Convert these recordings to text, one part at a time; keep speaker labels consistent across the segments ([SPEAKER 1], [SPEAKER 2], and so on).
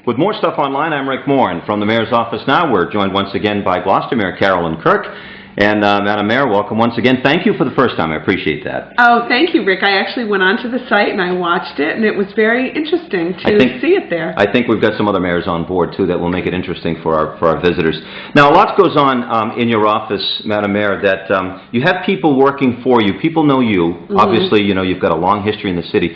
[SPEAKER 1] With more stuff online, I'm Rick Moore, and from the Mayor's office now, we're joined once again by Gloucester Mayor Carolyn Kirk. And Madam Mayor, welcome once again. Thank you for the first time. I appreciate that.
[SPEAKER 2] Oh, thank you, Rick. I actually went onto the site and I watched it, and it was very interesting to see it there.
[SPEAKER 1] I think we've got some other mayors on board, too, that will make it interesting for our visitors. Now, a lot goes on in your office, Madam Mayor, that you have people working for you. People know you. Mm-hmm. Obviously, you know, you've got a long history in the city.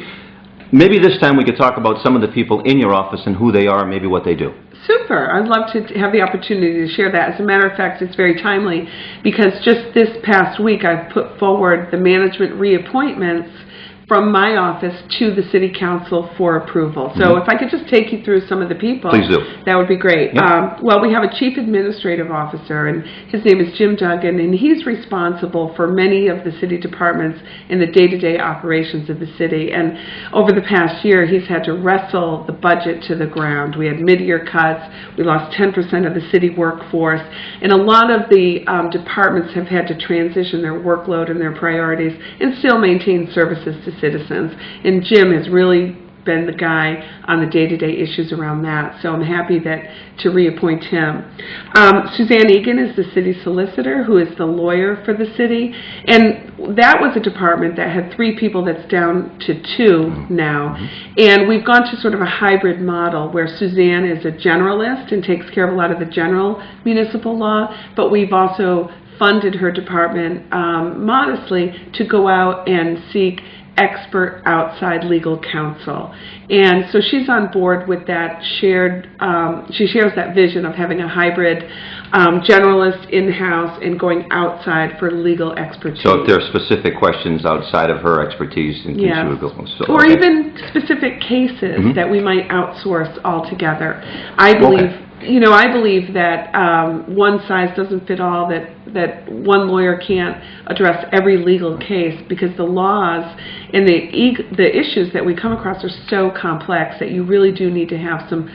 [SPEAKER 1] Maybe this time we could talk about some of the people in your office and who they are and maybe what they do.
[SPEAKER 2] Super. I'd love to have the opportunity to share that. As a matter of fact, it's very timely because just this past week I've put forward the management reappointments from my office to the City Council for approval. So if I could just take you through some of the people,
[SPEAKER 1] please do.
[SPEAKER 2] That would be great.
[SPEAKER 1] Yep.
[SPEAKER 2] Well, we have a Chief Administrative Officer, and his name is Jim Duggan, and he's responsible for many of the city departments in the day-to-day operations of the city. And over the past year, he's had to wrestle the budget to the ground. We had mid-year cuts. We lost 10% of the city workforce, and a lot of the departments have had to transition their workload and their priorities and still maintain services to citizens. And Jim has really been the guy on the day-to-day issues around that. So I'm happy to reappoint him. Suzanne Egan is the city solicitor, who is the lawyer for the city. And that was a department that had 3 people that's down to 2 now. And we've gone to sort of a hybrid model where Suzanne is a generalist and takes care of a lot of the general municipal law, but we've also funded her department modestly to go out and seek expert outside legal counsel. And so she's on board with that shared, she shares that vision of having a hybrid generalist in-house and going outside for legal expertise.
[SPEAKER 1] So if there are specific questions outside of her expertise, in case you would go. So,
[SPEAKER 2] or even specific cases that we might outsource altogether. I believe you know, I believe that one size doesn't fit all, that one lawyer can't address every legal case because the laws and the issues that we come across are so complex that you really do need to have some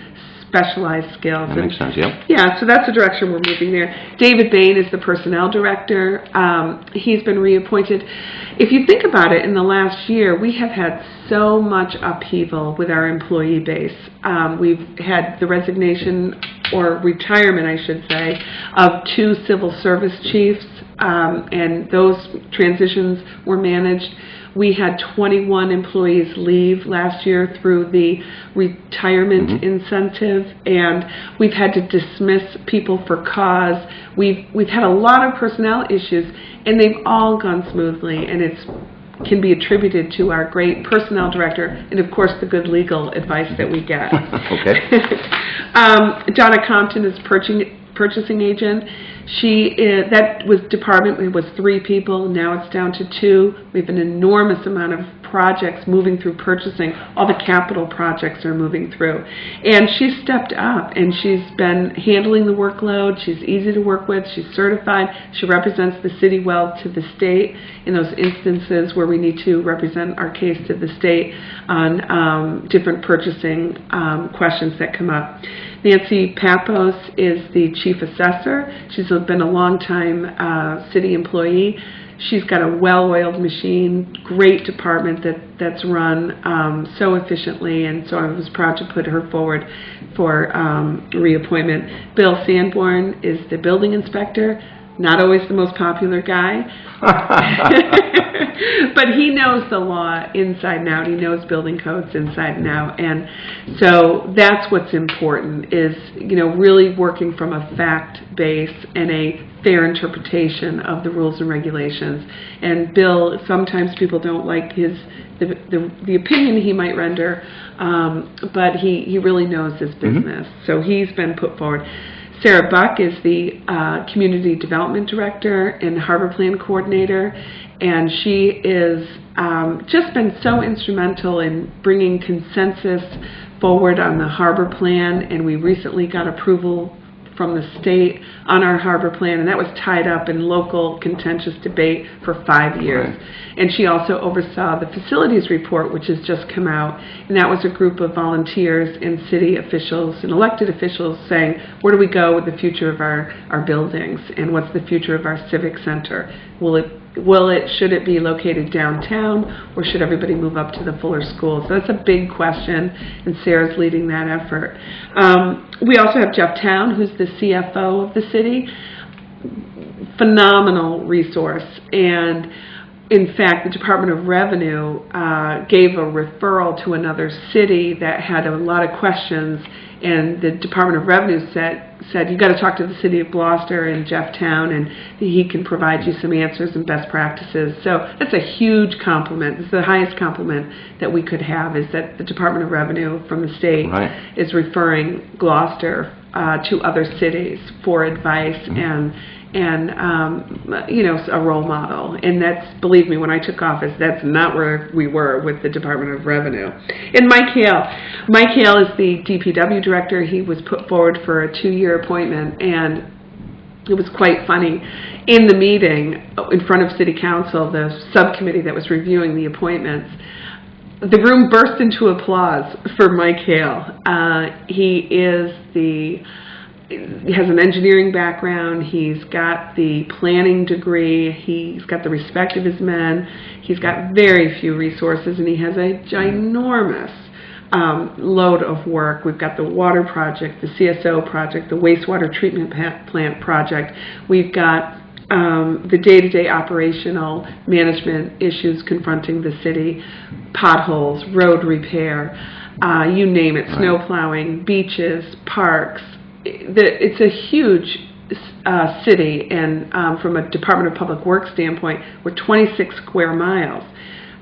[SPEAKER 2] specialized skills.
[SPEAKER 1] That makes sense, yeah.
[SPEAKER 2] Yeah, so that's the direction we're moving there. David Bain is the personnel director. He's been reappointed. If you think about it, in the last year, we have had so much upheaval with our employee base. We've had the resignation, or retirement, I should say, of 2 civil service chiefs, and those transitions were managed. We had 21 employees leave last year through the retirement incentive, and we've had to dismiss people for cause. We've had a lot of personnel issues, and they've all gone smoothly, and it can be attributed to our great personnel director and, of course, the good legal advice that we get.
[SPEAKER 1] Okay.
[SPEAKER 2] Donna Compton is purchasing agent. That was department, it was 3 people, now it's down to 2. We have an enormous amount of projects moving through purchasing. All the capital projects are moving through. And she's stepped up, and she's been handling the workload. She's easy to work with. She's certified. She represents the city well to the state in those instances where we need to represent our case to the state on different purchasing questions that come up. Nancy Papos is the chief assessor. She's been a long-time city employee. She's got a well-oiled machine, great department that's run so efficiently, and so I was proud to put her forward for reappointment. Bill Sanborn is the building inspector. Not always the most popular guy, but he knows the law inside and out. He knows building codes inside and out, and so that's what's important is, you know, really working from a fact base and a fair interpretation of the rules and regulations. And Bill, sometimes people don't like the opinion he might render, but he really knows his business. So he's been put forward. Sarah Buck is the Community Development Director and Harbor Plan Coordinator, and she is just been so instrumental in bringing consensus forward on the Harbor Plan, and we recently got approval from the state on our harbor plan, and that was tied up in local contentious debate for 5 years. Right. And she also oversaw the facilities report, which has just come out, and that was a group of volunteers and city officials and elected officials saying, where do we go with the future of our buildings, and what's the future of our civic center? Will it Should it be located downtown, or should everybody move up to the Fuller School? So that's a big question, and Sarah's leading that effort. We also have Jeff Town, who's the CFO of the city. Phenomenal resource, and in fact, the Department of Revenue gave a referral to another city that had a lot of questions, and the Department of Revenue said you got to talk to the city of Gloucester and Jeff Town, and he can provide you some answers and best practices. So that's a huge compliment. It's the highest compliment that we could have, is that the Department of Revenue from the state is referring Gloucester to other cities for advice and a role model. And that's, believe me, when I took office, that's not where we were with the Department of Revenue. And Mike Hale is the DPW director. He was put forward for a 2-year appointment, and it was quite funny. In the meeting in front of City Council, the subcommittee that was reviewing the appointments, the room burst into applause for Mike Hale. He has an engineering background. He's got the planning degree. He's got the respect of his men. He's got very few resources, and he has a ginormous load of work. We've got the water project, the CSO project, the wastewater treatment plant project. We've got the day-to-day operational management issues confronting the city, potholes, road repair, you name it, snow plowing, beaches, parks. It's a huge city, and from a Department of Public Works standpoint, we're 26 square miles.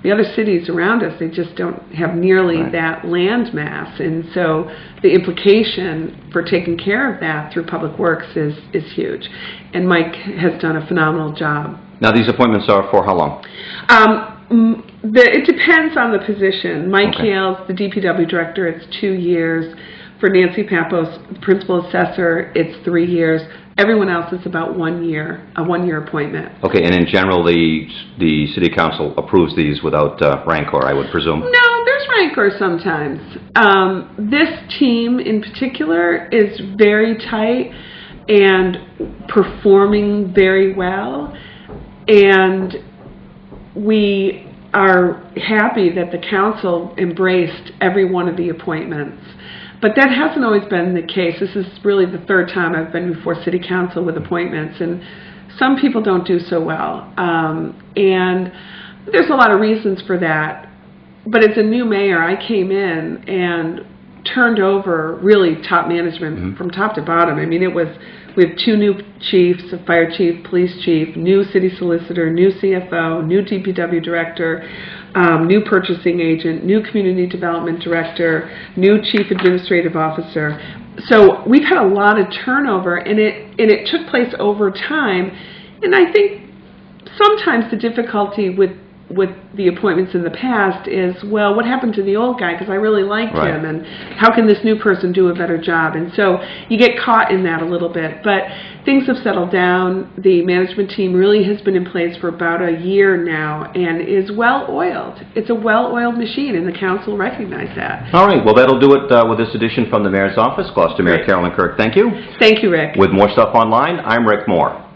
[SPEAKER 2] The other cities around us, they just don't have nearly that land mass, and so the implication for taking care of that through Public Works is huge. And Mike has done a phenomenal job.
[SPEAKER 1] Now, these appointments are for how long?
[SPEAKER 2] It depends on the position. Mike Hale's the DPW director. It's 2 years. For Nancy Papos, principal assessor, it's 3 years. Everyone else is about 1 year, a 1-year appointment. Okay,
[SPEAKER 1] and in general, the city council approves these without rancor, I would presume?
[SPEAKER 2] No, there's rancor sometimes. This team in particular is very tight and performing very well, and we are happy that the council embraced every one of the appointments. But that hasn't always been the case. This is really the 3rd time I've been before City Council with appointments, and some people don't do so well. And there's a lot of reasons for that. But as a new mayor, I came in and turned over really top management from top to bottom. I mean, we have 2 new chiefs, a fire chief, police chief, new city solicitor, new CFO, new DPW director, new purchasing agent, new community development director, new chief administrative officer. So we've had a lot of turnover, and it took place over time. And I think sometimes the difficulty with the appointments in the past is, well, what happened to the old guy? Because I really liked him, and how can this new person do a better job? And so you get caught in that a little bit. But things have settled down. The management team really has been in place for about a year now and is well-oiled. It's a well-oiled machine, and the council recognized that.
[SPEAKER 1] All right. Well, that'll do it with this edition from the Mayor's Office. Gloucester Mayor Carolyn Kirk, thank you.
[SPEAKER 2] Thank you, Rick.
[SPEAKER 1] With more stuff online, I'm Rick Moore.